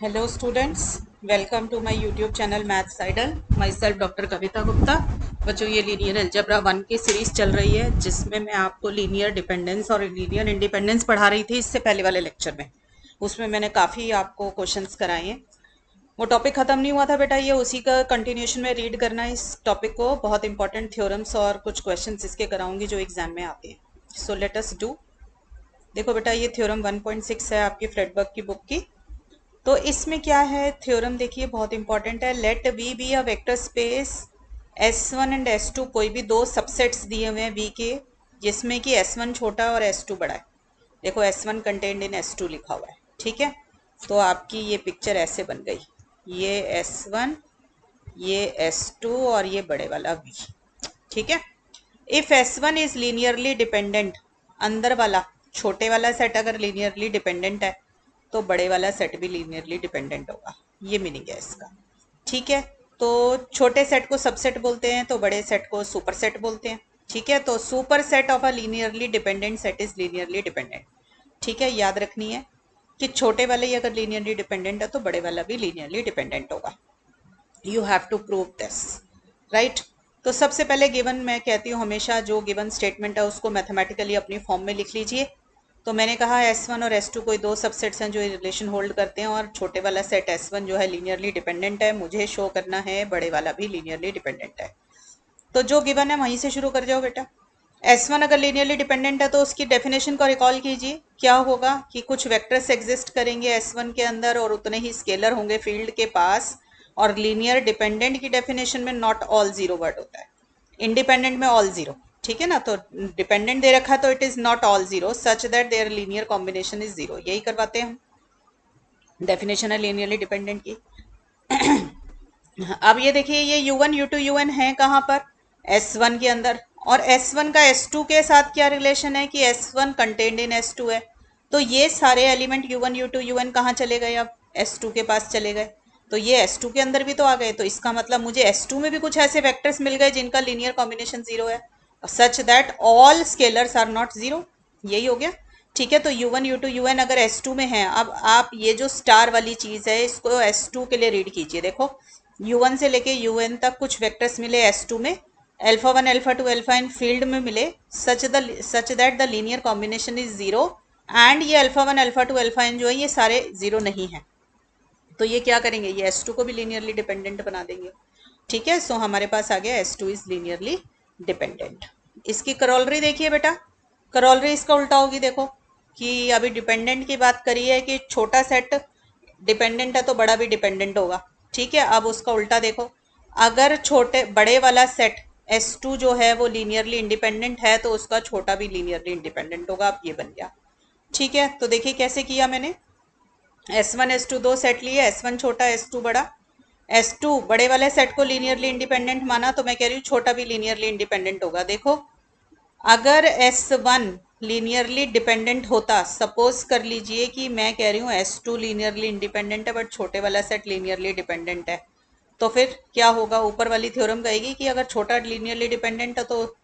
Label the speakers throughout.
Speaker 1: Hello students, welcome to my YouTube channel Maths Idol. Myself doctor Kavita Gupta. बच्चों ये linear algebra 1 की series चल रही है जिसमें मैं आपको लीनियर डिपेंडेंस और लीनियर इंडिपेंडेंस पढ़ा रही थी इससे पहले वाले लेक्चर में. उसमें मैंने काफ़ी आपको क्वेश्चंस कराए हैं. वो टॉपिक ख़त्म नहीं हुआ था बेटा, ये उसी का कंटिन्यूशन में रीड करना है इस टॉपिक को. बहुत इंपॉर्टेंट थ्योरम्स और कुछ क्वेश्चंस इसके कराऊंगी जो एग्जाम में आते हैं. So let us do. देखो बेटा, ये थ्योरम 1.6 है आपकी फ्रेडबर्ग की बुक की. तो इसमें क्या है थ्योरम, देखिए बहुत इंपॉर्टेंट है. Let we be a vector space S1 and S2, कोई भी दो सबसेट्स दिए हुए हैं V के जिसमें कि S1 छोटा और S2 बड़ा है. देखो S1 कंटेन्ड इन S2 लिखा हुआ है, ठीक है. तो आपकी ये पिक्चर ऐसे बन गई, ये S1, ये S2 और ये बड़े वाला V, ठीक है. If S1 is linearly dependent, अंदर वाला छोटे वाला सेट अगर लीनियरली डिपेंडेंट है तो बड़े वाला सेट भी लीनियरली डिपेंडेंट होगा. ये मीनिंग है इसका, ठीक है. तो छोटे सेट को सबसेट बोलते हैं तो बड़े सेट को सुपर सेट बोलते हैं, ठीक है. तो super set of a linearly dependent set is linearly dependent, ठीक है. याद रखनी है कि छोटे वाले ही अगर लीनियरली डिपेंडेंट है तो बड़े वाला भी लीनियरली डिपेंडेंट होगा. You have to prove this, right. तो सबसे पहले गिवन, मैं कहती हूँ हमेशा जो गिवन स्टेटमेंट है उसको मैथमेटिकली अपनी फॉर्म में लिख लीजिए. तो मैंने कहा S1 और S2 कोई दो सबसेट्स हैं जो रिलेशन होल्ड करते हैं और छोटे वाला सेट S1 जो है लीनियरली डिपेंडेंट है. मुझे शो करना है बड़े वाला भी लीनियरली डिपेंडेंट है. तो जो गिवन है वहीं से शुरू कर जाओ बेटा. S1 अगर लीनियरली डिपेंडेंट है तो उसकी डेफिनेशन को रिकॉल कीजिए. क्या होगा कि कुछ वेक्टर्स एग्जिस्ट करेंगे S1 के अंदर और उतने ही स्केलर होंगे फील्ड के पास. और लीनियर डिपेंडेंट की डेफिनेशन में नॉट ऑल जीरो वर्ड होता है, इंडिपेंडेंट में ऑल जीरो, ठीक है ना. तो डिपेंडेंट दे रखा है तो it is not all zero such that there linear combination is zero. यही करवाते हैं हम, डेफिनेशन है लीनियरली डिपेंडेंट की. अब ये देखिए, ये U1 U2 UN है कहाँ पर, S1 के अंदर. और S1 का S2 के साथ क्या रिलेशन है कि S1 कंटेन्ड इन S2 है. तो ये सारे एलिमेंट U1 U2 UN कहाँ चले गए, अब S2 के पास चले गए. तो ये S2 के अंदर भी तो आ गए. तो इसका मतलब मुझे S2 में भी कुछ ऐसे वेक्टर्स मिल गए जिनका लीनियर कॉम्बिनेशन जीरो है, such that all scalars are not zero. यही हो गया, ठीक है. तो U1 U2 UN अगर S2 में है, अब आप ये जो स्टार वाली चीज़ है इसको S2 के लिए रीड कीजिए. देखो U1 से लेके UN तक कुछ वेक्टर्स मिले S2 में, अल्फा 1 अल्फा 2 अल्फा इन फील्ड में मिले, such that the linear combination is zero. And ये अल्फा 1 अल्फा 2 अल्फा इन जो है ये सारे जीरो नहीं है. तो ये क्या करेंगे, ये S2 को भी लीनियरली डिपेंडेंट बना देंगे, ठीक है. सो हमारे पास आ गया S2 इज लीनियरली डिपेंडेंट. इसकी करोलरी देखिए बेटा, करोलरी इसका उल्टा होगी. देखो कि अभी डिपेंडेंट की बात करी है कि छोटा सेट डिपेंडेंट है तो बड़ा भी डिपेंडेंट होगा, ठीक है. अब उसका उल्टा देखो, अगर छोटे बड़े वाला सेट S2 जो है वो लीनियरली इंडिपेंडेंट है तो उसका छोटा भी लीनियरली इंडिपेंडेंट होगा. अब ये बन गया, ठीक है. तो देखिए कैसे किया मैंने. S1 S2 दो सेट लिए, S1 छोटा S2 बड़ा. S2 बड़े वाले सेट को लीनियरली इंडिपेंडेंट माना तो मैं कह रही हूँ छोटा भी लीनियरली इंडिपेंडेंट होगा. देखो अगर S1 लीनियरली डिपेंडेंट होता, सपोज कर लीजिए कि मैं कह रही हूँ S2 लीनियरली इंडिपेंडेंट है बट छोटे वाला सेट लीनियरली डिपेंडेंट है, तो फिर क्या होगा, ऊपर वाली थ्योरम कहेगी कि अगर छोटा लीनियरली डिपेंडेंट है तो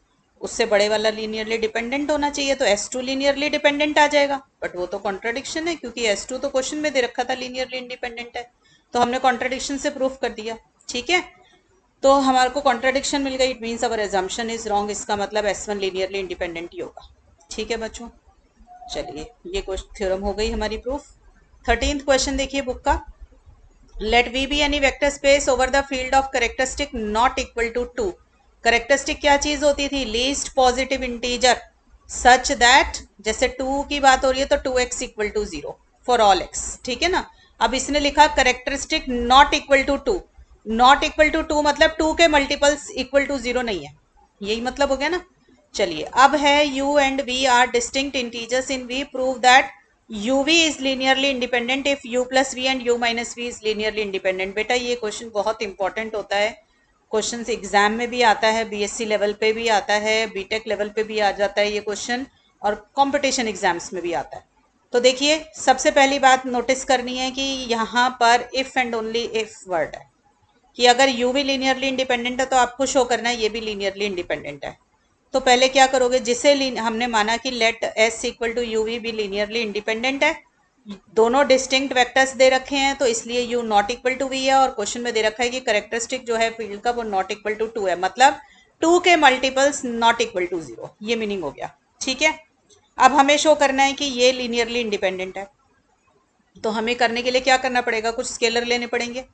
Speaker 1: उससे बड़े वाला लीनियरली डिपेंडेंट होना चाहिए, तो S2 लीनियरली डिपेंडेंट आ जाएगा. बट वो तो कॉन्ट्राडिक्शन है क्योंकि S2 तो क्वेश्चन में दे रखा था लीनियरली इंडिपेंडेंट है, तो हमने कॉन्ट्राडिक्शन से प्रूफ कर दिया, ठीक है. तो हमारे को कॉन्ट्राडिक्शन मिल गई, it means our assumption is wrong. इसका मतलब S1 लीनियरली इंडिपेंडेंट ही होगा, ठीक है बच्चों. चलिए ये क्वेश्चन थ्योरम हो गई हमारी प्रूफ. 13th क्वेश्चन देखिए बुक का. Let V be any vector space over the field of characteristic not equal to 2. Characteristic क्या चीज होती थी, least positive integer, such that जैसे 2 की बात हो रही है तो 2x equal to 0 for all x, ठीक है ना. अब इसने लिखा characteristic not equal to 2. Not equal to 2 मतलब 2 के मल्टीपल्स इक्वल टू 0 नहीं है, यही मतलब हो गया ना. चलिए अब है u and v are distinct integers in v, prove that uv is linearly independent if u plus v and u minus v is linearly independent. बेटा ये क्वेश्चन बहुत इंपॉर्टेंट होता है, क्वेश्चन एग्जाम में भी आता है, बीएससी लेवल पे भी आता है, बीटेक लेवल पे भी आ जाता है ये क्वेश्चन, और कंपटीशन एग्जाम्स में भी आता है. तो देखिए सबसे पहली बात नोटिस करनी है कि यहाँ पर if and only if word है, कि अगर u भी लीनियरली इंडिपेंडेंट है तो आपको शो करना है ये भी लीनियरली इंडिपेंडेंट है. तो पहले क्या करोगे, जिसे हमने माना कि let s equal to u v भी लीनियरली इंडिपेंडेंट है, दोनों डिस्टिंक्ट वेक्टर्स दे रखे हैं तो इसलिए u not equal to v है, और क्वेश्चन में दे रखा है कि करेक्टरिस्टिक जो है फील्ड का वो नॉट इक्वल टू 2 है, मतलब 2 के मल्टीपल्स नॉट इक्वल टू 0, ये मीनिंग हो गया। ठीक है, अब हमें शो करना है कि ये लीनियरली इंडिपेंडेंट है, तो हमें करने के लिए क्या करना पड़ेगा, कुछ स्केलर लेने पड़ेंगे।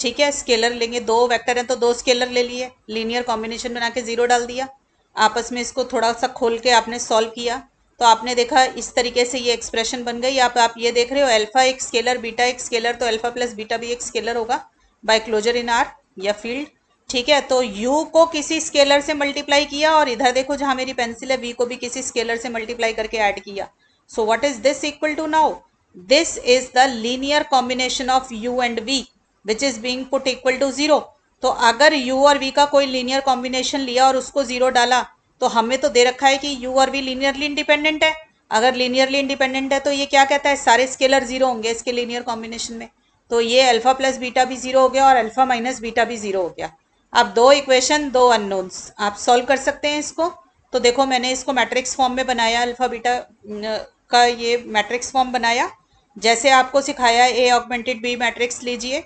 Speaker 1: ठीक है, स्केलर लेंगे, दो वेक्टर हैं तो दो स्केलर ले लिए, लीनियर कॉम्बिनेशन बना के 0 डाल दिया, आपस में इसको थोड़ा सा खोल के आपने सॉल्व किया तो आपने देखा इस तरीके से ये एक्सप्रेशन बन गई। आप ये देख रहे हो अल्फा एक स्केलर बीटा एक स्केलर, तो अल्फा प्लस बीटा भी एक स्केलर होगा बाय क्लोजर इन आर या फील्ड। ठीक है, तो u को किसी स्केलर से मल्टीप्लाई किया और इधर देखो जहां मेरी पेंसिल है v को भी किसी स्केलर से मल्टीप्लाई करके ऐड किया। So what is this equal to now, this is the linear combination of u and v which is being put equal to 0। तो अगर u और v का कोई लीनियर कॉम्बिनेशन लिया और उसको 0 डाला तो हमें तो दे रखा है कि u और v लीनियरली इंडिपेंडेंट है। अगर लीनियरली इंडिपेंडेंट है तो ये क्या कहता है, सारे स्केलर 0 होंगे इसके लीनियर कॉम्बिनेशन में। तो ये अल्फा प्लस बीटा भी 0 हो गया और अल्फा माइनस बीटा भी 0 हो गया। अब दो इक्वेशन दो अननोन्स, आप सॉल्व कर सकते हैं इसको। तो देखो मैंने इसको मैट्रिक्स फॉर्म में बनाया, अल्फा बीटा का ये मैट्रिक्स फॉर्म बनाया जैसे आपको सिखाया है। ए ऑगमेंटेड बी मैट्रिक्स लीजिए,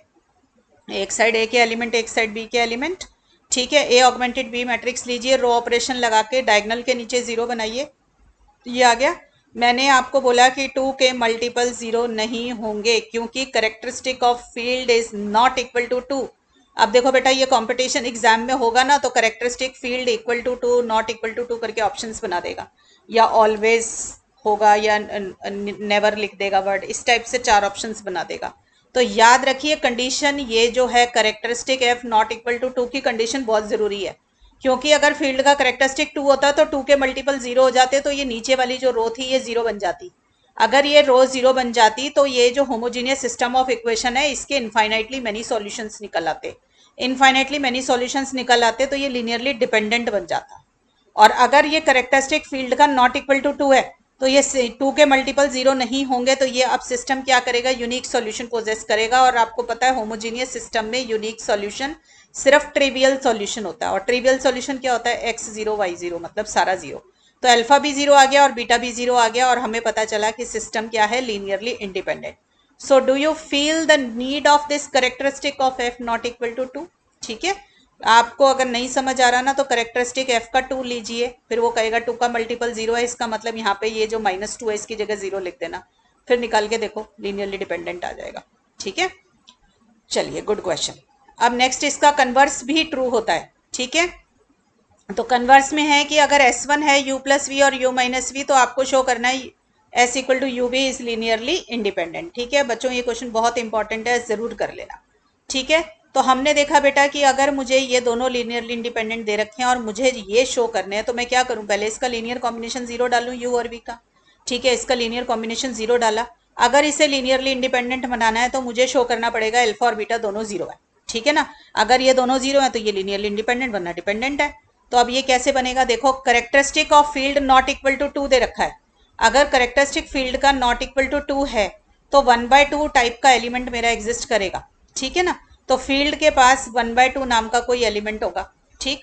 Speaker 1: एक साइड ए के एलिमेंट एक साइड बी के एलिमेंट। ठीक है, ए ऑगमेंटेड बी मैट्रिक्स लीजिए, रो ऑपरेशन लगा के डायगोनल के नीचे 0 बनाइए, ये आ गया। मैंने आपको बोला कि 2 के मल्टीपल 0 नहीं होंगे क्योंकि characteristic of field is not equal to 2। अब देखो बेटा ये कंपटीशन एग्जाम में होगा ना तो characteristic field equal to 2 not equal to 2 करके ऑप्शंस बना देगा, या ऑलवेज होगा या नेवर लिख देगा वर्ड, इस टाइप से 4 ऑप्शंस बना देगा। तो याद रखिए कंडीशन ये जो है characteristic F not equal to 2 की कंडीशन बहुत जरूरी है, क्योंकि अगर फील्ड का करेक्टरिस्टिक 2 होता तो 2 के मल्टीपल 0 हो जाते तो ये नीचे वाली जो रो थी ये 0 बन जाती। अगर ये रो 0 बन जाती तो ये जो होमोजीनियस सिस्टम ऑफ इक्वेशन है इसके इनफाइनाइटली मेनी सॉल्यूशंस निकल आते, इनफाइनाइटली मेनी सॉल्यूशंस निकल आते तो ये लीनियरली डिपेंडेंट बन जाता। और अगर ये करेक्टरिस्टिक फील्ड का नॉट इक्वल टू 2 है तो ये 2 के मल्टीपल 0 नहीं होंगे, तो ये अब सिस्टम क्या करेगा, यूनिक सॉल्यूशन पोजेस करेगा। और आपको पता है होमोजीनियस सिस्टम में यूनिक सॉल्यूशन सिर्फ ट्रिवियल सॉल्यूशन होता है, और ट्रिवियल सॉल्यूशन क्या होता है, x0 y0 मतलब सारा 0। तो अल्फा भी 0 आ गया और बीटा भी 0 आ गया और हमें पता चला कि सिस्टम क्या है, linearly independent. So do you feel the need of this characteristic of f not equal to 2। ठीक है, आपको अगर नहीं समझ आ रहा ना तो करेक्टरिस्टिक f का 2 लीजिए, फिर वो कहेगा 2 का मल्टीपल 0 है, इसका मतलब यहाँ पे ये जो -2 है इसकी जगह 0 लिख देना, फिर निकाल के देखो लीनियरली डिपेंडेंट आ जाएगा। ठीक है, चलिए गुड क्वेश्चन। अब नेक्स्ट इसका कन्वर्स भी ट्रू होता है। ठीक है, तो कन्वर्स में है कि अगर S1 है u प्लस वी और u माइनस वी तो आपको शो करना है S equal to u v is linearly independent. ठीक है बच्चों, ये क्वेश्चन बहुत इंपॉर्टेंट है, जरूर कर लेना। ठीक है, तो हमने देखा बेटा कि अगर मुझे ये दोनों लीनियरली इंडिपेंडेंट दे रखे हैं और मुझे ये शो करने हैं तो मैं क्या करूं, पहले इसका लीनियर कॉम्बिनेशन 0 डालूं u और v का। ठीक है, इसका लीनियर कॉम्बिनेशन 0 डाला। अगर इसे लीनियरली इंडिपेंडेंट बनाना है तो मुझे शो करना पड़ेगा अल्फा और बीटा दोनों 0 है। ठीक है ना, अगर ये दोनों 0 है तो ये लीनियरली इंडिपेंडेंट वरना डिपेंडेंट है। तो अब ये कैसे बनेगा, देखो characteristic of field not equal to 2 दे रखा है। अगर करेक्टरिस्टिक फील्ड का नॉट इक्वल टू 2 है तो 1/2 टाइप का एलिमेंट मेरा एग्जिस्ट करेगा। ठीक है ना, तो फील्ड के पास 1/2 नाम का कोई एलिमेंट होगा। ठीक,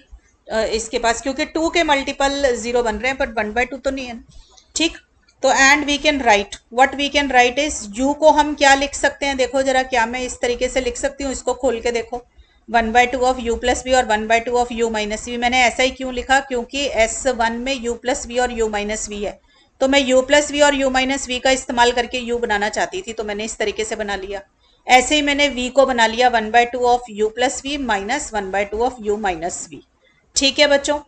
Speaker 1: इसके पास क्योंकि 2 के मल्टीपल 0 बन रहे हैं पर 1/2 तो नहीं है। ठीक, तो and we can write what we can write is u को हम क्या लिख सकते हैं, देखो जरा क्या मैं इस तरीके से लिख सकती हूँ, इसको खोल के देखो। 1/2 ऑफ u प्लस वी और 1/2 ऑफ u माइनस वी। मैंने ऐसा ही क्यों लिखा, क्योंकि S1 में u प्लस वी और u माइनस वी है, तो मैं u प्लस वी और u माइनस वी का इस्तेमाल करके u बनाना चाहती थी तो मैंने इस तरीके से बना लिया। ऐसे ही मैंने v को बना लिया 1/2 of u plus v minus 1/2 of u minus v. ठीक है बच्चों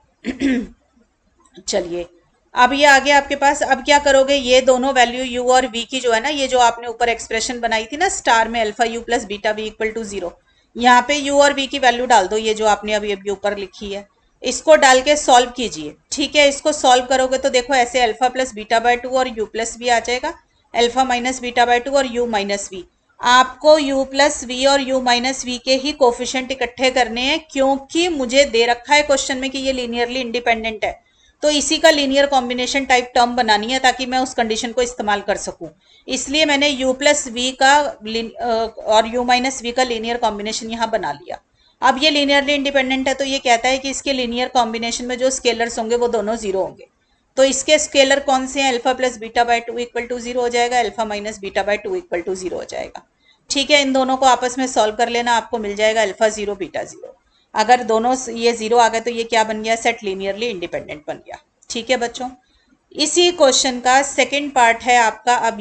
Speaker 1: चलिए अब ये आ गया आपके पास। अब क्या करोगे, ये दोनों वैल्यू u और v की जो है ना, ये जो आपने ऊपर एक्सप्रेशन बनाई थी ना स्टार में alpha u plus beta v equal to 0, यहाँ पे u और v की वैल्यू डाल दो, ये जो आपने अभी अभी ऊपर लिखी है इसको डाल के सॉल्व कीजिए। ठीक है, इसको सॉल्व करोगे तो देखो ऐसे अल्फा प्लस बीटा बाय 2 और u प्लस वी आ जाएगा, अल्फा माइनस बीटा बाय 2 और u माइनस वी। आपको u प्लस वी और u माइनस वी के ही कोफिशिएंट इकट्ठे करने हैं, क्योंकि मुझे दे रखा है क्वेश्चन में कि ये लीनियरली इंडिपेंडेंट है, तो इसी का लीनियर कॉम्बिनेशन टाइप टर्म बनानी है ताकि मैं उस कंडीशन को इस्तेमाल कर सकूं। इसलिए मैंने u प्लस वी का और u माइनस वी का लीनियर कॉम्बिनेशन यहाँ बना लिया। अब ये लीनियरली इंडिपेंडेंट है तो ये कहता है कि इसके लीनियर कॉम्बिनेशन में जो स्केलर्स होंगे वो दोनों 0 होंगे। तो इसके स्केलर कौन से हैं, alpha plus beta by two equal to zero हो जाएगा, alpha minus beta by two equal to zero हो जाएगा। ठीक है, इन दोनों को आपस में सॉल्व कर लेना, आपको मिल जाएगा अल्फा जीरो बीटा जीरो। अगर दोनों ये जीरो आ गए तो ये क्या बन गया, सेट लीनियरली इंडिपेंडेंट बन गया। ठीक है बच्चों, इसी क्वेश्चन का सेकंड पार्ट है आपका अब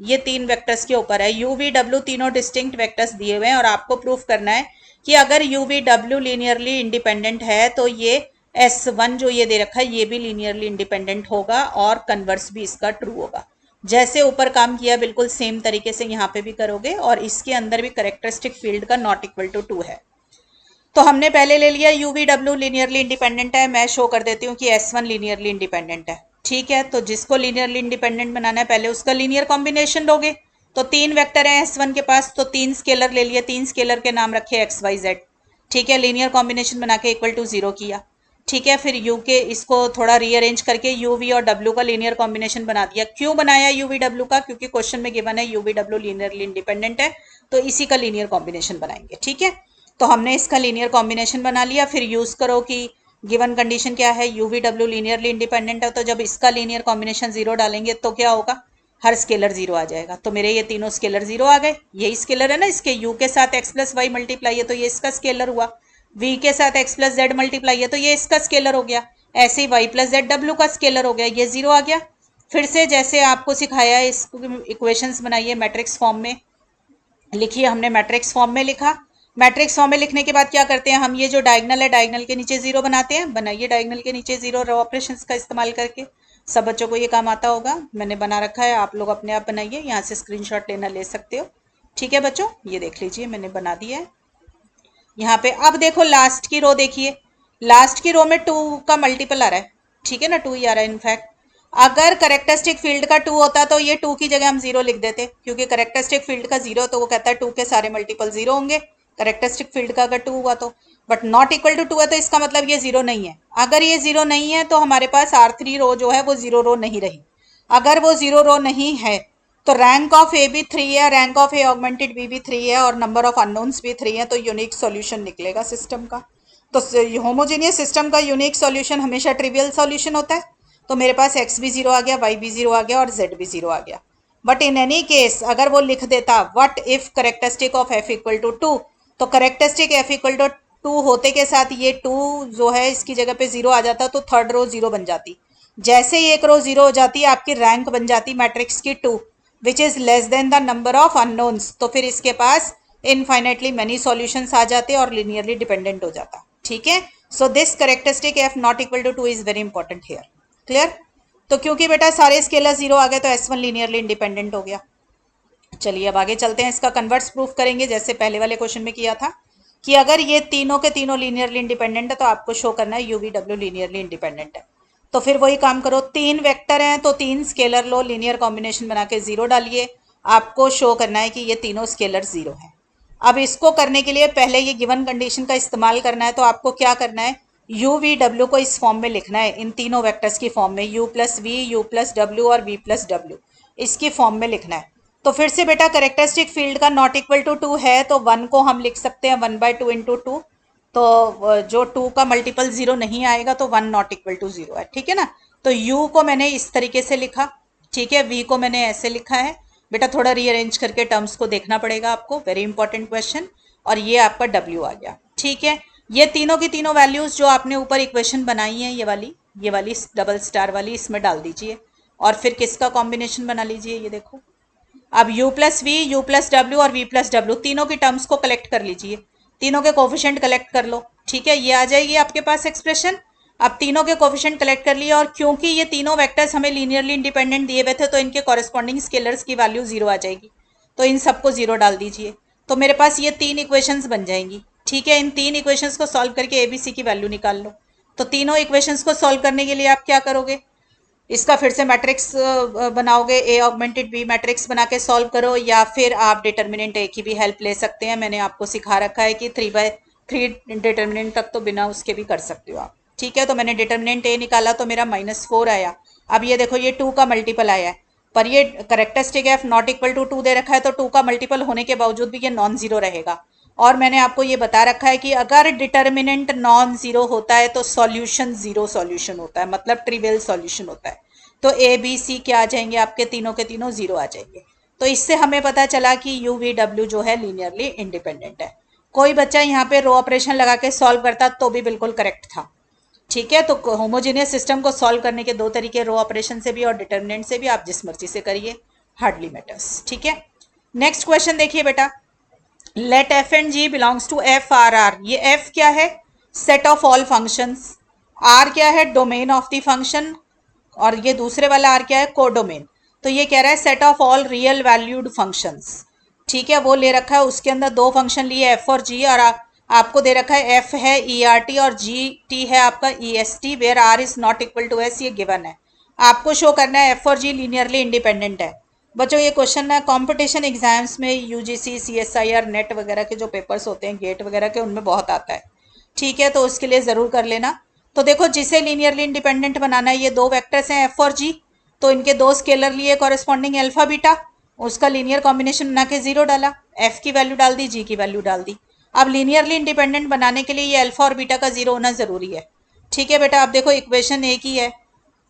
Speaker 1: ये तीन वेक्टर्स के ऊपर है। यू वी डब्ल्यू तीनों डिस्टिंक्ट वेक्टर्स दिए हुए हैं और आपको प्रूफ करना है कि अगर you V W linearly independent है तो ये S1 जो ये दे रखा है ये भी लीनियरली इंडिपेंडेंट होगा और कन्वर्स भी इसका ट्रू होगा। जैसे ऊपर काम किया बिल्कुल सेम तरीके से यहाँ पे भी करोगे और इसके अंदर भी करेक्टरिस्टिक फील्ड का नॉट इक्वल टू 2 है। तो हमने पहले ले लिया you V W linearly independent है, मैं शो कर देती हूँ कि S1 लीनियरली इंडिपेंडेंट है। ठीक है, तो जिसको लीनियरली इंडिपेंडेंट बनाना है पहले उसका लीनियर कॉम्बिनेशन लोगे। तो तीन वेक्टर है S1 के पास, तो तीन स्केलर ले लिए, तीन स्केलर के नाम रखे XYZ। ठीक है, लीनियर कॉम्बिनेशन बना के इक्वल टू 0 किया। ठीक है, फिर यू के इसको थोड़ा रीअरेंज करके यू वी और डब्ल्यू का लीनियर कॉम्बिनेशन बना दिया। क्यों बनाया यू वी डब्ल्यू का, क्योंकि क्वेश्चन में गिवन है you V W linearly independent है, तो इसी का लीनियर कॉम्बिनेशन बनाएंगे। ठीक है, तो हमने इसका लीनियर कॉम्बिनेशन बना लिया। फिर यूज करो कि गिवन कंडीशन क्या है, you V W linearly independent है, तो जब इसका लीनियर कॉम्बिनेशन 0 डालेंगे तो क्या होगा, हर स्केलर 0 आ जाएगा। तो मेरे ये तीनों स्केलर 0 आ गए। यही स्केलर है ना, इसके u के साथ x प्लस वाई मल्टीप्लाई है तो ये इसका स्केलर हुआ, v के साथ x प्लस जेड मल्टीप्लाई है तो ये इसका स्केलर हो गया, ऐसे ही y प्लस जेड डब्ल्यू का स्केलर हो गया, ये 0 आ गया। फिर से जैसे आपको सिखाया है इस इक्वेशंस बनाइए मैट्रिक्स फॉर्म में लिखिए। हमने मैट्रिक्स फॉर्म में लिखा। मैट्रिक्स फॉर्म में लिखने के बाद क्या करते हैं हम, ये जो डायगनल है डायगनल के नीचे 0 बनाते हैं। बनाइए डायगनल के नीचे 0 रो ऑपरेशंस का इस्तेमाल करके। सब बच्चों को ये काम आता होगा, मैंने बना रखा है, आप लोग अपने आप बनाइए, यहाँ से स्क्रीनशॉट लेना ले सकते हो। ठीक है बच्चों, ये देख लीजिए मैंने बना दिया है यहाँ पे। अब देखो लास्ट की रो देखिए, लास्ट की रो में 2 का मल्टीपल आ रहा है। ठीक है ना, 2 ही आ रहा है। इनफैक्ट अगर करेक्टरिस्टिक फील्ड का 2 होता तो ये 2 की जगह हम 0 लिख देते, क्योंकि करेक्टरिस्टिक फील्ड का 0 तो वो कहता है 2 के सारे मल्टीपल 0 होंगे करेक्टरिस्टिक फील्ड का अगर 2 हुआ तो। बट नॉट इक्वल टू 2 है तो इसका मतलब ये 0 नहीं है। अगर ये 0 नहीं है तो हमारे पास R3 रो जो है वो 0 रो नहीं रही। अगर वो 0 रो नहीं है तो रैंक ऑफ ए भी 3 है, rank of A augmented B भी 3 है और नंबर ऑफ अननोन्स भी 3 है, तो यूनिक सॉल्यूशन निकलेगा सिस्टम का। तो होमोजेनियस सिस्टम का यूनिक सॉल्यूशन हमेशा ट्रिवियल सॉल्यूशन होता है। तो मेरे पास x भी 0 आ गया, y भी 0 आ गया और z भी 0 आ गया। बट इन एनी केस अगर वो लिख देता what if characteristic of f equal to 2, तो करेक्टरिस्टिक f इक्वल टू 2 होते के साथ ये 2 जो है इसकी जगह पे 0 आ जाता, तो थर्ड रो 0 बन जाती। जैसे ही एक रो 0 हो जाती आपकी रैंक बन जाती मैट्रिक्स की 2 which is less than the number of unknowns. तो फिर इसके पास इनफाइनेटली मेनी सॉल्यूशंस आ जाते और लीनियरली डिपेंडेंट हो जाता। ठीक है, so this characteristic f not equal to 2 is very important here. Clear? तो क्योंकि बेटा सारे स्केलर 0 आ गए तो S1 लीनियरली इंडिपेंडेंट हो गया। चलिए अब आगे चलते हैं, इसका कन्वर्स प्रूफ करेंगे जैसे पहले वाले क्वेश्चन में किया था कि अगर ये तीनों के तीनों लीनियरली इंडिपेंडेंट है तो आपको शो करना है UVW लीनियरली इंडिपेंडेंट है। तो फिर वही काम करो, 3 वेक्टर हैं तो 3 स्केलर लो, लीनियर कॉम्बिनेशन बना के 0 डालिए, आपको शो करना है कि ये तीनों स्केलर 0 हैं। अब इसको करने के लिए पहले ये गिवन कंडीशन का इस्तेमाल करना है, तो आपको क्या करना है, यू वी डब्ल्यू को इस फॉर्म में लिखना है, इन तीनों वेक्टर्स की फॉर्म में, u plus v, u plus डब्ल्यू और v प्लस डब्ल्यू, इसकी फॉर्म में लिखना है। तो फिर से बेटा करेक्टरिस्टिक फील्ड का नॉट इक्वल टू 2 है तो 1 को हम लिख सकते हैं 1/2 इंटू 2, तो जो 2 का मल्टीपल 0 नहीं आएगा तो 1 नॉट इक्वल टू 0 है। ठीक है ना, तो u को मैंने इस तरीके से लिखा, ठीक है, v को मैंने ऐसे लिखा है। बेटा थोड़ा रीअरेंज करके टर्म्स को देखना पड़ेगा आपको, वेरी इंपॉर्टेंट क्वेश्चन। और ये आपका w आ गया। ठीक है, ये तीनों की तीनों वैल्यूज जो आपने ऊपर इक्वेशन बनाई है ये वाली डबल स्टार वाली, इसमें डाल दीजिए और फिर किसका कॉम्बिनेशन बना लीजिए, ये देखो। अब u plus v, u plus डब्ल्यू और v प्लस डब्ल्यू तीनों की टर्म्स को कलेक्ट कर लीजिए, तीनों के कोफिशिएंट कलेक्ट कर लो। ठीक है, ये आ जाएगी आपके पास एक्सप्रेशन। अब तीनों के कोफिशिएंट कलेक्ट कर लिए और क्योंकि ये तीनों वेक्टर्स हमें लीनियरली इंडिपेंडेंट दिए हुए थे तो इनके कॉरेस्पॉन्डिंग स्केलर्स की वैल्यू 0 आ जाएगी, तो इन सबको 0 डाल दीजिए। तो मेरे पास ये 3 इक्वेशंस बन जाएंगी। ठीक है, इन 3 इक्वेशंस को सॉल्व करके ABC की वैल्यू निकाल लो। तो तीनों इक्वेशंस को सॉल्व करने के लिए आप क्या करोगे, इसका फिर से मैट्रिक्स बनाओगे, A ऑगमेंटेड B मैट्रिक्स बना के सॉल्व करो, या फिर आप डिटर्मिनेंट A की भी हेल्प ले सकते हैं। मैंने आपको सिखा रखा है कि 3/3 डिटर्मिनेंट तक तो बिना उसके भी कर सकते हो आप। ठीक है, तो मैंने डिटर्मिनेंट A निकाला तो मेरा -4 आया। अब ये देखो ये 2 का मल्टीपल आया है, पर ये characteristic f not equal to 2 दे रखा है तो 2 का मल्टीपल होने के बावजूद भी ये नॉन जीरो रहेगा। और मैंने आपको ये बता रखा है कि अगर डिटर्मिनेंट नॉन जीरो होता है तो सॉल्यूशन जीरो सॉल्यूशन होता है, मतलब ट्रिवियल सॉल्यूशन होता है। तो ए बी सी क्या आ जाएंगे आपके, तीनों के तीनों जीरो आ जाएंगे। तो इससे हमें पता चला कि यू वी डब्ल्यू जो है लीनियरली इंडिपेंडेंट है। कोई बच्चा यहाँ पे रो ऑपरेशन लगा के सॉल्व करता तो भी बिल्कुल करेक्ट था। ठीक है, तो होमोजेनियस सिस्टम को सॉल्व करने के दो तरीके, रो ऑपरेशन से भी और डिटर्मिनेंट से भी, आप जिस मर्जी से करिए, हार्डली मैटर्स। ठीक है, नेक्स्ट क्वेश्चन देखिए बेटा, let F and G belongs to F R R. ये एफ क्या है, set of all functions, R क्या है, डोमेन ऑफ द फंक्शन, और ये दूसरे वाला आर क्या है, कोडोमेन। तो ये कह रहा है set of all real valued functions. ठीक है, वो ले रखा है, उसके अंदर दो फंक्शन लिए एफ और जी, और आपको दे रखा है एफ है ई आर टी और जी टी है आपका e s t, where r is not equal to s, ये गिवन है। आपको शो करना है एफ और जी लीनियरली इंडिपेंडेंट है। बच्चों ये क्वेश्चन ना कंपटीशन एग्जाम्स में यूजीसी सीएसआईआर नेट वगैरह के जो पेपर्स होते हैं, गेट वगैरह के, उनमें बहुत आता है। ठीक है, तो उसके लिए ज़रूर कर लेना। तो देखो, जिसे लीनियरली इंडिपेंडेंट बनाना है, ये दो वेक्टर्स हैं एफ और जी, तो इनके दो स्केलर लिए कॉरेस्पॉन्डिंग अल्फा बीटा, उसका लीनियर कॉम्बिनेशन बना के जीरो डाला, एफ की वैल्यू डाल दी, जी की वैल्यू डाल दी। अब लीनियरली इंडिपेंडेंट बनाने के लिए ये अल्फा और बीटा का जीरो होना जरूरी है। ठीक है बेटा, अब देखो इक्वेशन एक ही है,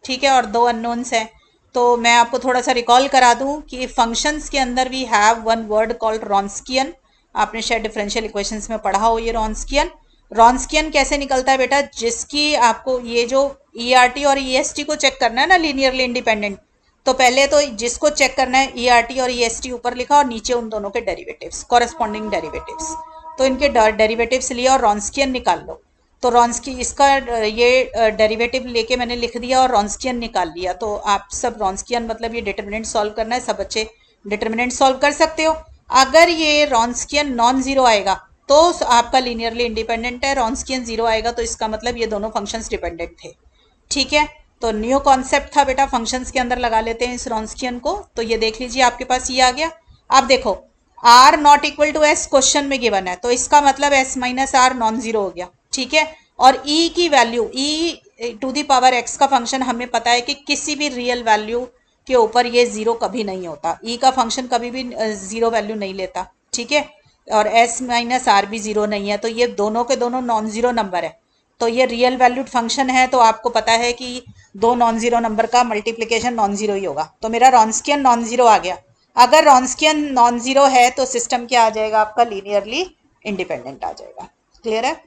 Speaker 1: ठीक है, और दो अननोन्स हैं। तो मैं आपको थोड़ा सा रिकॉल करा दूं कि फंक्शंस के अंदर we have one word called Wronskian. आपने शायद डिफरेंशियल इक्वेशंस में पढ़ा हो ये रॉन्स्कियन। रॉन्स्कियन कैसे निकलता है बेटा, जिसकी आपको ये जो ईआरटी और ईएसटी को चेक करना है ना लीनियरली इंडिपेंडेंट, तो पहले तो जिसको चेक करना है ईआरटी और ईएसटी ऊपर लिखा और नीचे उन दोनों के डेरिवेटिव्स, कॉरेस्पॉन्डिंग डेरिवेटिव्स। तो इनके डेरिवेटिव्स लिए और रॉन्स्कियन निकाल लो। तो रॉन्स्की इसका ये डेरिवेटिव लेके मैंने लिख दिया और रॉन्स्कियन निकाल लिया। तो आप सब रॉन्स्कियन मतलब ये डिटर्मिनेंट सॉल्व करना है, सब बच्चे डिटर्मिनेंट सॉल्व कर सकते हो। अगर ये रॉन्स्कियन नॉन जीरो आएगा तो आपका लीनियरली इंडिपेंडेंट है, रॉन्स्कियन जीरो आएगा तो इसका मतलब ये दोनों फंक्शंस डिपेंडेंट थे। ठीक है, तो न्यू कॉन्सेप्ट था बेटा, फंक्शंस के अंदर लगा लेते हैं इस रॉन्स्कियन को। तो ये देख लीजिए आपके पास ये आ गया। अब देखो r not equal to s question में गिवन है, तो इसका मतलब s minus r non zero हो गया। ठीक है, और ई की value, e to the power x का फंक्शन हमें पता है कि किसी भी रियल वैल्यू के ऊपर ये जीरो कभी नहीं होता, ई का फंक्शन कभी भी जीरो वैल्यू नहीं लेता। ठीक है, और एस माइनस आर भी जीरो नहीं है, तो ये दोनों के दोनों नॉन जीरो नंबर है। तो ये रियल वैल्यूड फंक्शन है, तो आपको पता है कि दो नॉन जीरो नंबर का मल्टीप्लिकेशन नॉन जीरो ही होगा। तो मेरा रॉन्स्कियन नॉन जीरो आ गया। अगर रॉन्स्कियन नॉन जीरो है तो सिस्टम क्या आ जाएगा आपका, लीनियरली इंडिपेंडेंट आ जाएगा। क्लियर है?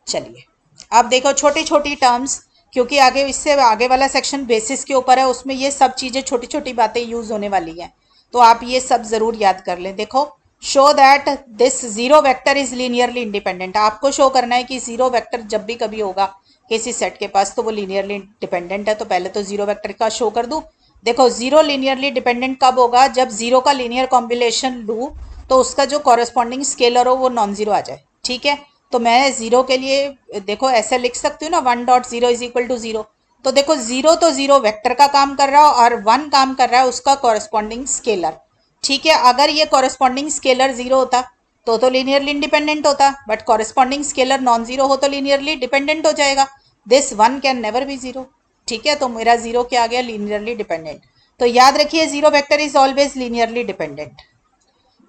Speaker 1: चलिए अब देखो छोटी छोटी टर्म्स, क्योंकि आगे इससे आगे वाला सेक्शन बेसिस के ऊपर है, उसमें ये सब चीज़ें छोटी छोटी बातें यूज होने वाली हैं, तो आप ये सब जरूर याद कर लें। देखो, show that this zero vector is linearly independent. आपको शो करना है कि जीरो वेक्टर जब भी कभी होगा किसी सेट के पास तो वो लीनियरली डिपेंडेंट है। तो पहले तो जीरो वेक्टर का शो कर दूं। देखो, जीरो लीनियरली डिपेंडेंट कब होगा, जब जीरो का लीनियर कॉम्बिनेशन लूँ तो उसका जो कॉरेस्पॉन्डिंग स्केलर हो वो नॉन जीरो आ जाए। ठीक है, तो मैं जीरो के लिए देखो ऐसे लिख सकती हूँ ना, one dot zero is equal to zero. तो देखो जीरो तो जीरो वेक्टर का काम कर रहा है और वन काम कर रहा है उसका कॉरेस्पॉन्डिंग स्केलर। ठीक है, अगर ये कॉरेस्पॉन्डिंग स्केलर जीरो होता तो लीनियरली इंडिपेंडेंट होता, but corresponding scalar non zero हो तो लीनियरली डिपेंडेंट हो जाएगा। This one can never be zero. ठीक है, तो मेरा जीरो क्या आ गया, लीनियरली डिपेंडेंट। तो याद रखिए zero vector is always linearly dependent.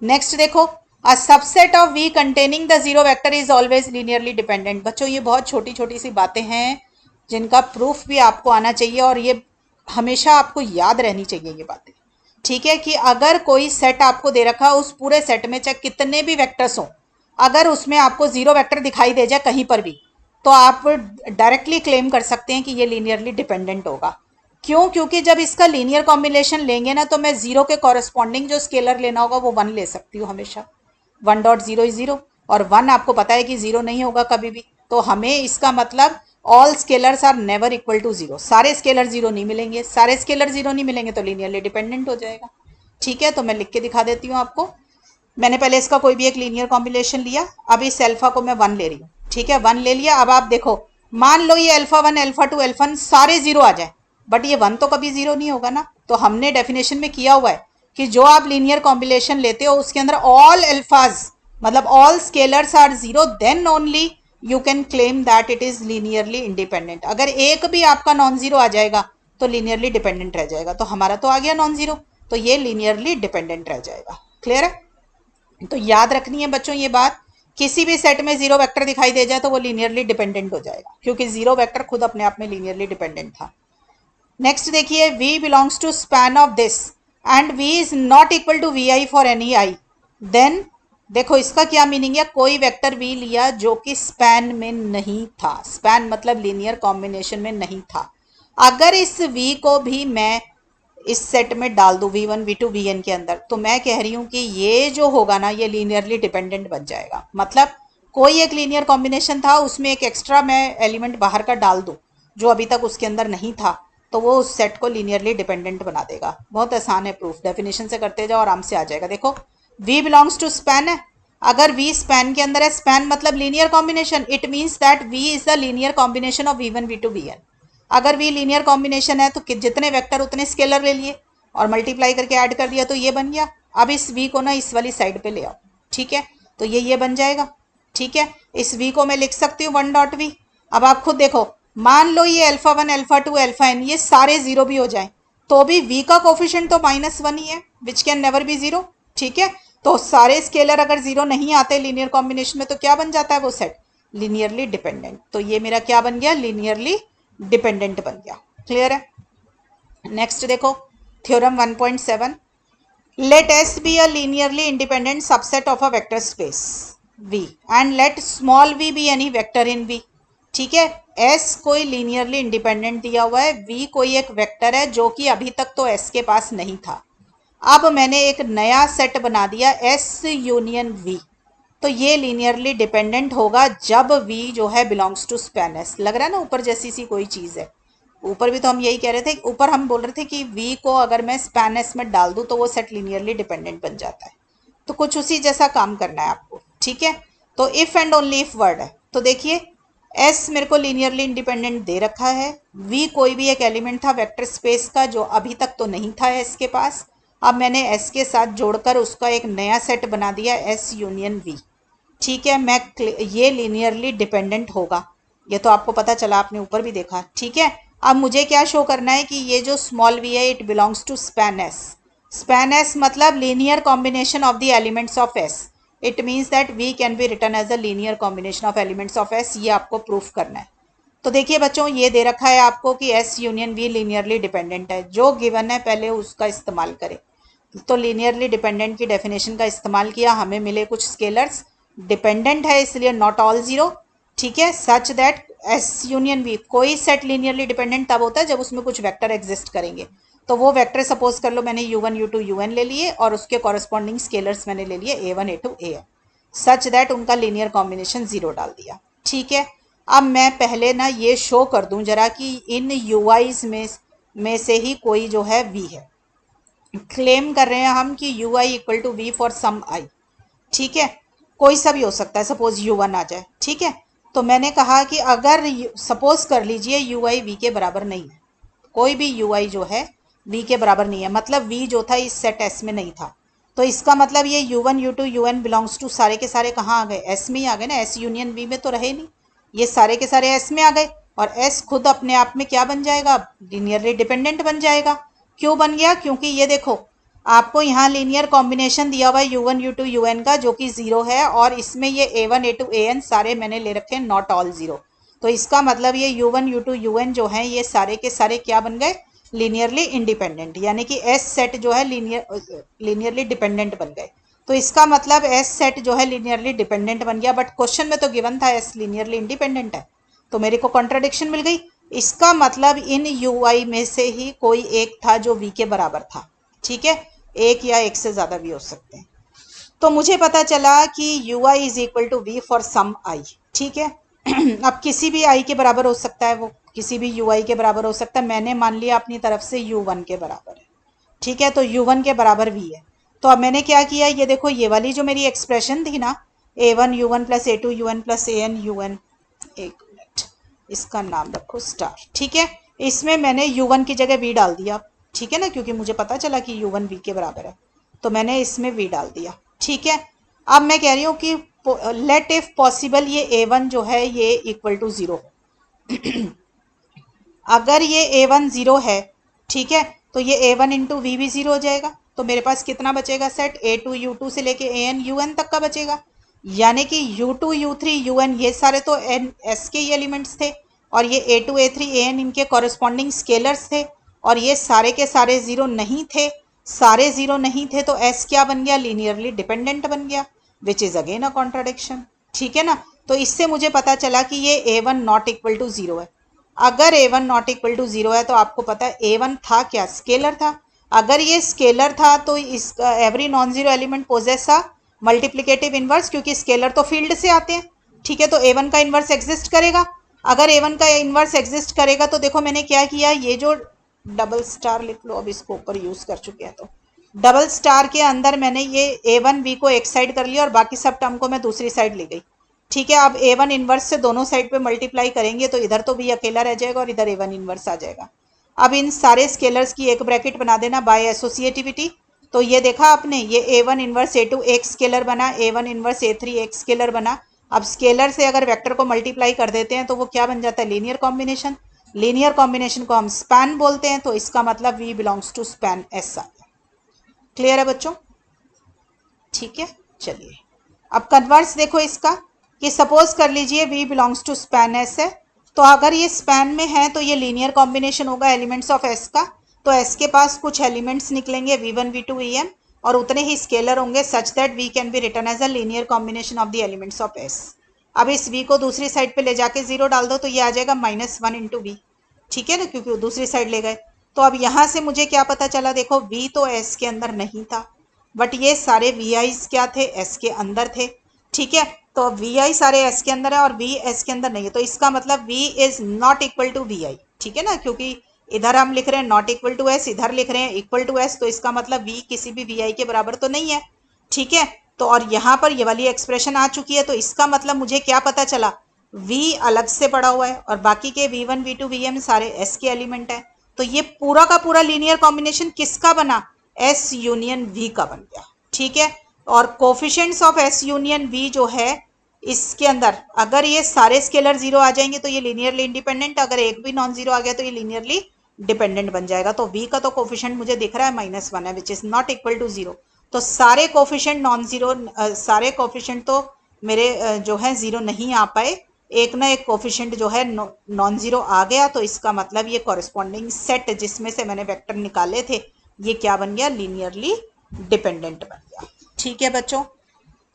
Speaker 1: Next देखो, a subset of V containing the zero vector is always linearly dependent. बच्चों ये बहुत छोटी छोटी सी बातें हैं जिनका प्रूफ भी आपको आना चाहिए और ये हमेशा आपको याद रहनी चाहिए ये बातें। ठीक है, कि अगर कोई सेट आपको दे रखा है, उस पूरे सेट में चाहे कितने भी वेक्टर्स हों, अगर उसमें आपको जीरो वेक्टर दिखाई दे जाए कहीं पर भी, तो आप डायरेक्टली क्लेम कर सकते हैं कि ये लीनियरली डिपेंडेंट होगा। क्यों? क्योंकि जब इसका लीनियर कॉम्बिनेशन लेंगे ना, तो मैं जीरो के कॉरेस्पॉन्डिंग जो स्केलर लेना होगा वो वन ले सकती हूँ हमेशा। One dot zero is zero, और वन आपको पता है कि जीरो नहीं होगा कभी भी। तो हमें इसका मतलब all scalars are never equal to zero. सारे स्केलर जीरो नहीं मिलेंगे, सारे स्केलर जीरो नहीं मिलेंगे तो लीनियरली डिपेंडेंट हो जाएगा। ठीक है, तो मैं लिख के दिखा देती हूँ आपको। मैंने पहले इसका कोई भी एक लीनियर कॉम्बिनेशन लिया, अब इस अल्फा को मैं वन ले रही हूँ। ठीक है, वन ले लिया। अब आप देखो, मान लो ये alpha one alpha two alpha सारे जीरो आ जाए, बट ये वन तो कभी जीरो नहीं होगा ना। तो हमने डेफिनेशन में किया हुआ है कि जो आप लीनियर कॉम्बिनेशन लेते हो उसके अंदर ऑल अल्फाज मतलब all scalars are zero, then only you can claim that it is linearly independent. अगर एक भी आपका नॉन जीरो आ जाएगा तो लीनियरली डिपेंडेंट रह जाएगा। तो हमारा तो आ गया नॉन जीरो, तो ये लीनियरली डिपेंडेंट रह जाएगा। क्लियर है? तो याद रखनी है बच्चों ये बात, किसी भी सेट में जीरो वेक्टर दिखाई दे जाए तो वो लीनियरली डिपेंडेंट हो जाएगा, क्योंकि जीरो वेक्टर खुद अपने आप में लीनियरली डिपेंडेंट था। नेक्स्ट देखिए, v belongs to span of this and v is not equal to vi for any i, then देखो इसका क्या मीनिंग है, कोई वेक्टर v लिया जो कि स्पैन में नहीं था, स्पैन मतलब लीनियर कॉम्बिनेशन में नहीं था, अगर इस v को भी मैं इस सेट में डाल दूं v1 v2 vn के अंदर, तो मैं कह रही हूं कि ये जो होगा ना ये लीनियरली डिपेंडेंट बन जाएगा। मतलब कोई एक लीनियर कॉम्बिनेशन था, उसमें एक एक्स्ट्रा मैं एलिमेंट बाहर का डाल दूं जो अभी तक उसके अंदर नहीं था, तो वो उस सेट को लीनियरली डिपेंडेंट बना देगा। बहुत आसान है प्रूफ, डेफिनेशन से करते जाओ आराम से आ जाएगा। देखो v बिलोंग्स टू स्पैन है, अगर v स्पैन के अंदर है, स्पैन मतलब linear combination, it means that v is the linear combination of v1 v2 vn। अगर v लीनियर कॉम्बिनेशन है तो जितने वेक्टर उतने स्केलर ले लिए और मल्टीप्लाई करके ऐड कर दिया तो ये बन गया। अब इस v को ना इस वाली साइड पे ले आओ, ठीक है, तो ये बन जाएगा। ठीक है, इस v को मैं लिख सकती हूँ 1.v। अब आप खुद देखो, मान लो ये α1 α2 αn ये सारे जीरो भी हो जाए तो भी v का कोफिशिएंट तो -1 ही है, which can never be zero. ठीक है, तो सारे स्केलर अगर जीरो नहीं आते लीनियर कॉम्बिनेशन में तो क्या बन जाता है वो सेट, लीनियरली डिपेंडेंट। तो ये मेरा क्या बन गया, लीनियरली डिपेंडेंट बन गया। क्लियर है। नेक्स्ट देखो theorem 1.7, let S be a linearly independent subset of a vector space V and let small v be any vector in V। ठीक है, S कोई लीनियरली इंडिपेंडेंट दिया हुआ है, V कोई एक वेक्टर है जो कि अभी तक तो S के पास नहीं था। अब मैंने एक नया सेट बना दिया S यूनियन V, तो ये लीनियरली डिपेंडेंट होगा जब V जो है बिलोंग्स टू स्पैन S। लग रहा है ना ऊपर जैसी सी कोई चीज़ है, ऊपर भी तो हम यही कह रहे थे, ऊपर हम बोल रहे थे कि v को अगर मैं स्पैन एस में डाल दूं तो वो सेट लीनियरली डिपेंडेंट बन जाता है। तो कुछ उसी जैसा काम करना है आपको। ठीक है, तो if and only if word है, तो देखिए s मेरे को लीनियरली इंडिपेंडेंट दे रखा है, v कोई भी एक एलिमेंट था वेक्टर स्पेस का जो अभी तक तो नहीं था s के पास, अब मैंने s के साथ जोड़कर उसका एक नया सेट बना दिया s यूनियन v। ठीक है, मैं ये लीनियरली डिपेंडेंट होगा, ये तो आपको पता चला, आपने ऊपर भी देखा। ठीक है, अब मुझे क्या शो करना है कि ये जो स्मॉल v है it belongs to span S. Span S मतलब linear combination of the elements of S, it means that v can be written as a linear combination of elements of S, ये आपको proof करना है। तो देखिए बच्चों ये दे रखा है आपको कि S union v linearly dependent है, जो गिवन है पहले उसका इस्तेमाल करें। तो लीनियरली डिपेंडेंट की डेफिनेशन का इस्तेमाल किया, हमें मिले कुछ स्केलर्स, डिपेंडेंट है इसलिए नॉट ऑल जीरो। ठीक है, such that S union v, कोई सेट लीनियरली डिपेंडेंट तब होता है जब उसमें कुछ वेक्टर एग्जिस्ट करेंगे। तो वो वेक्टर सपोज कर लो मैंने u1 u2 un ले लिए और उसके कॉरेस्पॉन्डिंग स्केलर्स मैंने ले लिए a1 a2 an, such that उनका लीनियर कॉम्बिनेशन जीरो डाल दिया। ठीक है, अब मैं पहले ना ये शो कर दूं जरा कि इन ui's में से ही कोई जो है v है। क्लेम कर रहे हैं हम कि ui equal to v for some i। ठीक है, कोई सा भी हो सकता है, सपोज u1 आ जाए। ठीक है, तो मैंने कहा कि अगर सपोज कर लीजिए ui v के बराबर नहीं है, कोई भी ui जो है v के बराबर नहीं है, मतलब v जो था इस सेट s में नहीं था, तो इसका मतलब ये u1 u2 un belongs to सारे के सारे कहाँ आ गए, s में ही आ गए ना, s यूनियन v में तो रहे नहीं, ये सारे के सारे s में आ गए और s खुद अपने आप में क्या बन जाएगा, लीनियरली डिपेंडेंट बन जाएगा। क्यों बन गया, क्योंकि ये देखो आपको यहाँ लीनियर कॉम्बिनेशन दिया हुआ है u1 u2 un का जो कि जीरो है, और इसमें ये a1 a2 an सारे मैंने ले रखे हैं नॉट ऑल जीरो, तो इसका मतलब ये u1 u2 un जो है ये सारे के सारे क्या बन गए, लीनियरली इंडिपेंडेंट, यानी कि s सेट जो है लीनियरली डिपेंडेंट बन गए। तो इसका मतलब s सेट जो है लीनियरली डिपेंडेंट बन गया, बट क्वेश्चन में तो गिवन था s लीनियरली इंडिपेंडेंट है, तो मेरे को कॉन्ट्राडिक्शन मिल गई। इसका मतलब इन ui में से ही कोई एक था जो v के बराबर था। ठीक है, एक या एक से ज्यादा भी हो सकते हैं। तो मुझे पता चला कि ui is equal to v for some i। ठीक है, अब किसी भी i के बराबर हो सकता है, वो किसी भी ui के बराबर हो सकता है, मैंने मान लिया अपनी तरफ से u1 के बराबर है। ठीक है, तो u1 के बराबर v है, तो अब मैंने क्या किया, ये देखो ये वाली जो मेरी एक्सप्रेशन थी ना, a1 u1 plus a2 un plus an un, एक मिनट इसका नाम रखो स्टार। ठीक है, इसमें मैंने u1 की जगह v डाल दिया। ठीक है ना, क्योंकि मुझे पता चला कि u1 v के बराबर है, तो मैंने इसमें v डाल दिया। ठीक है, अब मैं कह रही हूँ कि लेट इफ पॉसिबल ये a1 जो है ये इक्वल टू जीरो हो। अगर ये a1 जीरो है, ठीक है, तो ये a1 इंटू वी भी जीरो हो जाएगा, तो मेरे पास कितना बचेगा सेट, A2 U2 से लेके AN UN तक का बचेगा। यानी कि U2 U3 UN ये सारे तो S के ही एलिमेंट्स थे, और ये A2 A3 AN इनके कॉरेस्पॉन्डिंग स्केलर्स थे, और ये सारे के सारे जीरो नहीं थे। सारे जीरो नहीं थे तो S क्या बन गया, लीनियरली डिपेंडेंट बन गया, which is again a contradiction. ठीक है ना। तो इससे मुझे पता चला कि ये A1 नॉट इक्वल टू 0 है। अगर A1 नॉट इक्वल टू 0 है तो आपको पता है A1 था क्या, स्केलर था। अगर ये स्केलर था तो इस every non zero element possesses a multiplicative inverse, क्योंकि स्केलर तो फील्ड से आते हैं। ठीक है, तो A1 का इनवर्स एग्जिस्ट करेगा। अगर A1 का इनवर्स एग्जिस्ट करेगा तो देखो मैंने क्या किया, ये जो डबल स्टार लिख लो, अब इसको ऊपर यूज कर चुके हैं, तो डबल स्टार के अंदर मैंने ये A1 B को एक साइड कर लिया और बाकी सब टर्म को मैं दूसरी साइड ले गई। ठीक है, अब A1 इनवर्स से दोनों साइड पे मल्टीप्लाई करेंगे तो इधर तो भी अकेला रह जाएगा और इधर A1 इनवर्स आ जाएगा। अब इन सारे स्केलर्स की एक ब्रैकेट बना देना बाय एसोसिएटिविटी। तो ये देखा आपने, ये A1 इनवर्स A2 एक स्केलर बना, A1 इनवर्स A3 एक स्केलर बना। अब स्केलर से अगर वेक्टर को मल्टीप्लाई कर देते हैं तो वो क्या बन जाता है, लीनियर कॉम्बिनेशन। लीनियर कॉम्बिनेशन को हम स्पैन बोलते हैं, तो इसका मतलब V belongs to span S आ गया। क्लियर है बच्चों? ठीक है, चलिए अब कन्वर्स देखो इसका, कि सपोज कर लीजिए V belongs to span S है, तो अगर ये स्पैन में है तो ये लीनियर कॉम्बिनेशन होगा एलिमेंट्स ऑफ S का। तो S के पास कुछ एलिमेंट्स निकलेंगे V1 V2 En, और उतने ही स्केलर होंगे such that V can be written as a linear combination of the elements of S। अब इस V को दूसरी साइड पे ले जाके 0 डाल दो तो ये आ जाएगा -1 इंटू V। ठीक है ना, क्योंकि वो दूसरी साइड ले गए। तो अब यहाँ से मुझे क्या पता चला, देखो V तो S के अंदर नहीं था, बट ये सारे VIs क्या थे, S के अंदर थे। ठीक है, तो VI सारे S के अंदर है और V S के अंदर नहीं है, तो इसका मतलब V is not equal to VI। ठीक है ना, क्योंकि इधर हम लिख रहे हैं नॉट इक्वल टू S, इधर लिख रहे हैं इक्वल टू S, तो इसका मतलब V किसी भी VI के बराबर तो नहीं है। ठीक है, तो और यहाँ पर ये वाली एक्सप्रेशन आ चुकी है, तो इसका मतलब मुझे क्या पता चला, V अलग से पड़ा हुआ है और बाकी के V1 V2 Vm सारे S के एलिमेंट है। तो ये पूरा का पूरा लीनियर कॉम्बिनेशन किसका बना, S यूनियन V का बन गया। ठीक है, और coefficients of S union V जो है इसके अंदर, अगर ये सारे स्केलर 0 आ जाएंगे तो ये लीनियरली इंडिपेंडेंट, अगर एक भी नॉन जीरो आ गया तो ये लीनियरली डिपेंडेंट बन जाएगा। तो V का तो कोफिशिएंट मुझे दिख रहा है -1 है, which is not equal to 0। तो सारे कोफिशिएंट नॉन जीरो, सारे कोफिशिएंट तो मेरे जो है 0 नहीं आ पाए, एक ना एक कोफिशिएंट जो है नॉन जीरो आ गया, तो इसका मतलब ये कॉरेस्पॉन्डिंग सेट जिसमें से मैंने वेक्टर निकाले थे ये क्या बन गया, लीनियरली डिपेंडेंट बन गया। ठीक है बच्चों,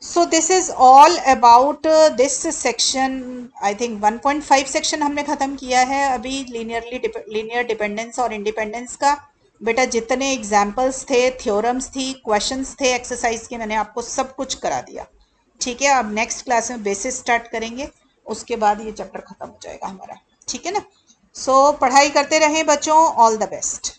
Speaker 1: so this is all about this section. I think 1.5 section हमने खत्म किया है अभी लीनियर डिपेंडेंस और इंडिपेंडेंस का। बेटा जितने एग्जाम्पल्स थे, थ्योरम्स थी, क्वेश्चंस थे एक्सरसाइज के, मैंने आपको सब कुछ करा दिया। ठीक है, अब नेक्स्ट क्लास में बेसिस स्टार्ट करेंगे, उसके बाद ये चैप्टर खत्म हो जाएगा हमारा। ठीक है ना, सो पढ़ाई करते रहें बच्चों, ऑल द बेस्ट।